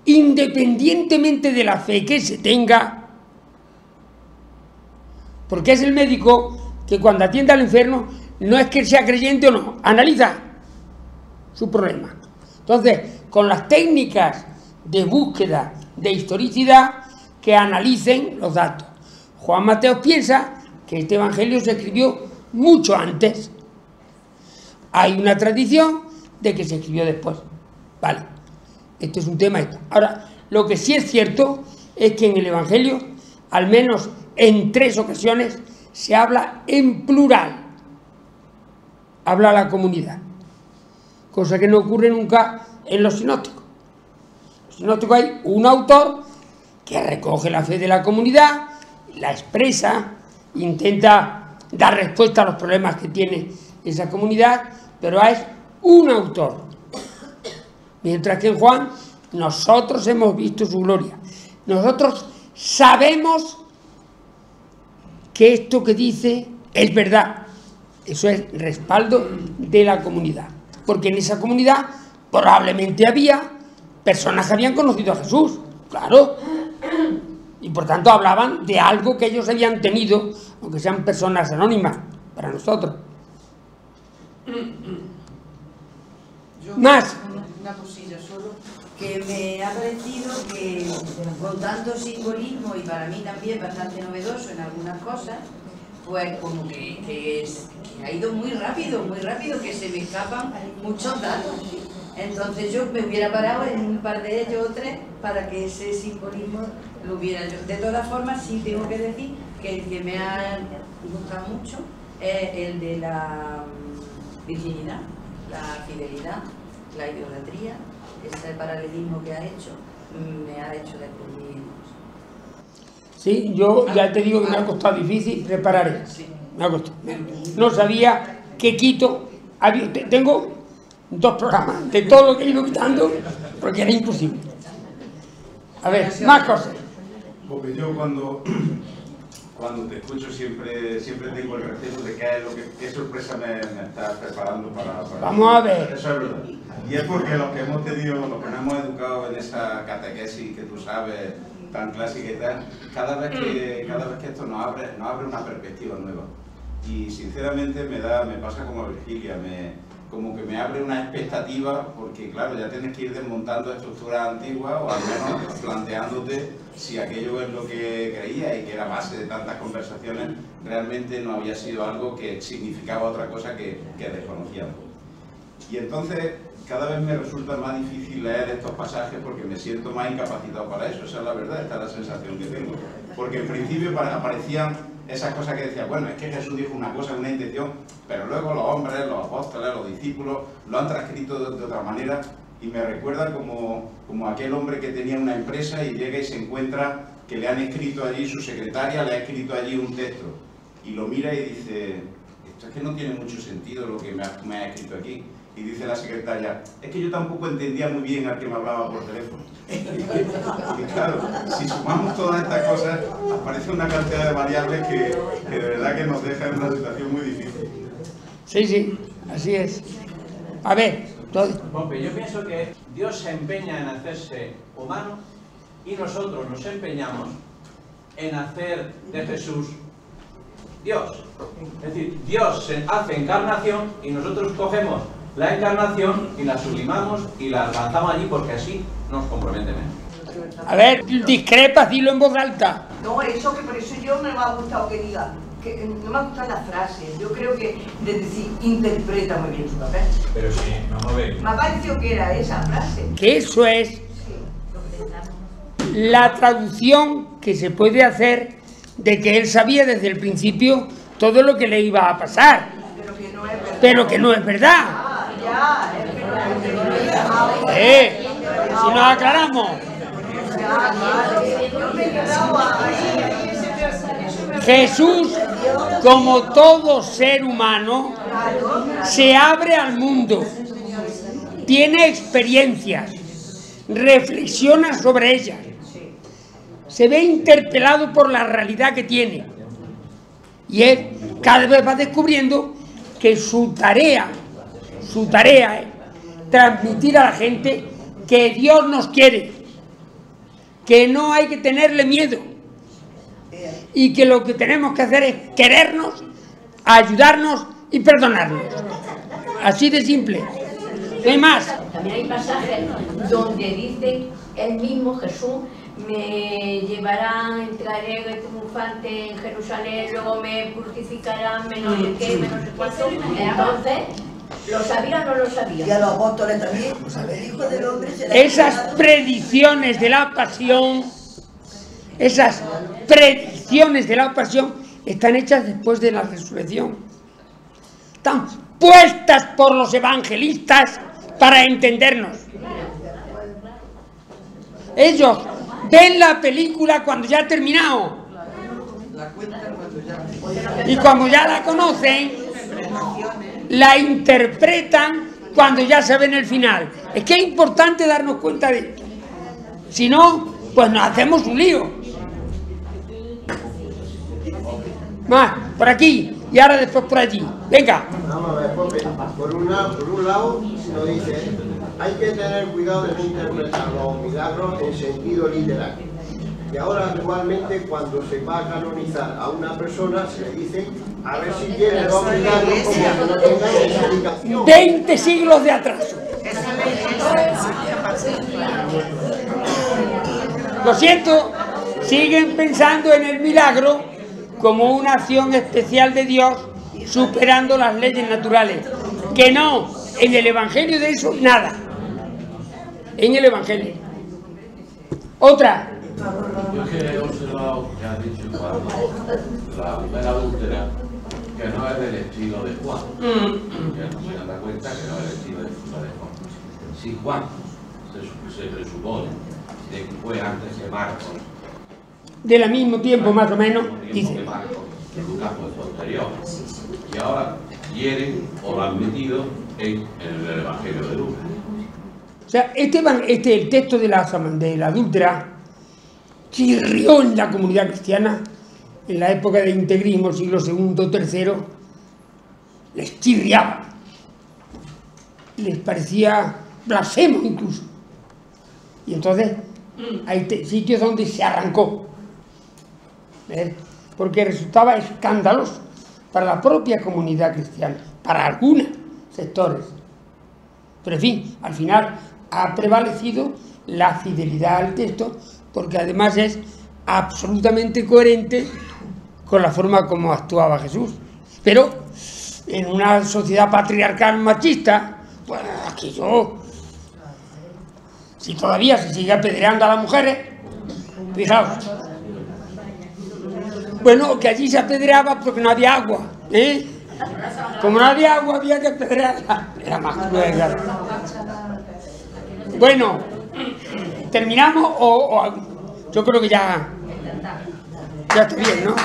Speaker 1: independientemente de la fe que se tenga, porque es el médico que cuando atiende al enfermo no es que sea creyente o no, analiza su problema. Entonces, con las técnicas de búsqueda de historicidad, que analicen los datos. Juan Mateos piensa que este evangelio se escribió mucho antes. Hay una tradición de que se escribió después. Vale, este es un tema. Ahora, lo que sí es cierto es que en el evangelio, al menos en 3 ocasiones, se habla en plural. Habla la comunidad. Cosa que no ocurre nunca en los sinópticos. En los sinópticos hay un autor que recoge la fe de la comunidad, la expresa, intenta dar respuesta a los problemas que tiene esa comunidad, pero es un autor. Mientras que en Juan, nosotros hemos visto su gloria. Nosotros sabemos que esto que dice es verdad. Eso es respaldo de la comunidad. Porque en esa comunidad probablemente había personas que habían conocido a Jesús, claro. Y por tanto hablaban de algo que ellos habían tenido, aunque sean personas anónimas para nosotros.
Speaker 8: Yo,
Speaker 1: más.
Speaker 8: Una cosilla solo, que me ha parecido que con tanto simbolismo y para mí también bastante novedoso en algunas cosas, pues como que ha ido muy rápido, que se me escapan muchos datos. Entonces yo me hubiera parado en un par de ellos o 3 para que ese simbolismo lo hubiera yo. De todas formas, sí tengo que decir que el que me ha gustado mucho es el de la virginidad, la fidelidad, la idolatría, ese paralelismo que ha hecho, me ha hecho descubrir.
Speaker 1: Sí, yo ya te digo que me ha costado difícil preparar esto. Me ha costado. No sabía qué quito. Tengo 2 programas de todo lo que he ido quitando porque era imposible. A ver, más cosas.
Speaker 9: Porque yo cuando te escucho siempre tengo el recelo de qué sorpresa me estás preparando para...
Speaker 1: Vamos a ver.
Speaker 9: Eso es verdad. Y es porque los que hemos tenido, los que nos hemos educado en esa catequesis que tú sabes, tan clásica y tal, cada vez que esto nos abre una perspectiva nueva. Y sinceramente me pasa como a Virgilia, como que me abre una expectativa, porque claro, ya tienes que ir desmontando estructuras antiguas o al menos planteándote si aquello es lo que creía y que era base de tantas conversaciones, realmente no había sido algo que significaba otra cosa que desconocíamos. Y entonces cada vez me resulta más difícil leer estos pasajes porque me siento más incapacitado para eso. Esa es la verdad, esta es la sensación que tengo. Porque en principio aparecían esas cosas que decía, bueno, es que Jesús dijo una cosa, una intención, pero luego los hombres, los apóstoles, los discípulos lo han transcrito de otra manera, y me recuerda como aquel hombre que tenía una empresa y llega y se encuentra que le han escrito allí, su secretaria le ha escrito allí un texto, y lo mira y dice, esto es que no tiene mucho sentido lo que me ha escrito aquí. Y dice la secretaria, es que yo tampoco entendía muy bien al que me hablaba por teléfono. Y claro, si sumamos todas estas cosas, aparece una cantidad de variables que de verdad que nos deja en una situación muy difícil.
Speaker 1: Sí, sí, así es. A ver,
Speaker 4: Pompe, yo pienso que Dios se empeña en hacerse humano y nosotros nos empeñamos en hacer de Jesús Dios. Es decir, Dios se hace encarnación y nosotros cogemos la encarnación y la sublimamos y la lanzamos allí porque así nos compromete menos.
Speaker 1: A ver, discrepa, dilo en voz alta.
Speaker 5: No, eso que por eso yo no me ha gustado que diga, que no me ha gustado la frase. Yo creo que, es decir, interpreta muy bien su papel.
Speaker 4: Pero sí, vamos a ver.
Speaker 5: Me ha parecido que era esa frase.
Speaker 1: Que eso es la traducción que se puede hacer de que él sabía desde el principio todo lo que le iba a pasar. Pero que no es verdad.
Speaker 5: Ya, es que no es verdad.
Speaker 1: Si nos aclaramos. Jesús, como todo ser humano, se abre al mundo, tiene experiencias, reflexiona sobre ellas, se ve interpelado por la realidad que tiene, y él cada vez va descubriendo que su tarea es transmitir a la gente que Dios nos quiere, que no hay que tenerle miedo y que lo que tenemos que hacer es querernos, ayudarnos y perdonarnos. Así de simple. No hay más.
Speaker 3: También hay pasajes donde dice el mismo Jesús, me llevarán, entraré triunfante en Jerusalén, luego me crucificarán, menos de qué, menos de cuánto. Entonces, ¿lo sabía o no lo sabía?
Speaker 2: Y a los apóstoles también, el Hijo del Hombre será...
Speaker 1: Esas predicciones de la pasión, están hechas después de la resurrección. Están puestas por los evangelistas para entendernos. Ellos ven la película cuando ya ha terminado. Y cuando ya la conocen, la interpretan cuando ya saben el final. Es que es importante darnos cuenta de esto. Si no, pues nos hacemos un lío. Más, por aquí y ahora después por allí. Venga.
Speaker 10: Vamos a ver, por un lado nos dice, hay que tener cuidado de no interpretar los milagros en sentido literal. Y ahora actualmente cuando se va a canonizar a una persona se le dice, a ver si tiene los milagros como que no tengan explicación.
Speaker 1: 20 siglos de atraso. Lo siento, siguen pensando en el milagro como una acción especial de Dios superando las leyes naturales. Que no, en el Evangelio de eso, nada. En el Evangelio. Otra.
Speaker 4: Yo que he observado que has dicho la mujer adúltera, que no es del estilo de Juan. Que no se da cuenta que no es del estilo de Juan. Si Juan se presupone de que fue antes que Marcos,
Speaker 1: Del mismo tiempo más o menos, dice.
Speaker 4: Lucas fue posterior. Y ahora quieren o lo han metido en el Evangelio de Lucas.
Speaker 1: O sea, el texto de la adúltera chirrió en la comunidad cristiana en la época del integrismo, siglo II, III, les chirriaba. Les parecía blasfemo incluso. Y entonces hay sitios donde se arrancó. Porque resultaba escandaloso para la propia comunidad cristiana, para algunos sectores. Pero en fin, al final ha prevalecido la fidelidad al texto, porque además es absolutamente coherente con la forma como actuaba Jesús. Pero en una sociedad patriarcal machista, pues aquello Si todavía se sigue apedreando a las mujeres, fijaos. Bueno, que allí se apedreaba porque no había agua, ¿eh? Como no había agua, había que apedrearla. Era más cruel, claro. Bueno, ¿terminamos o yo creo que ya está bien, ¿no?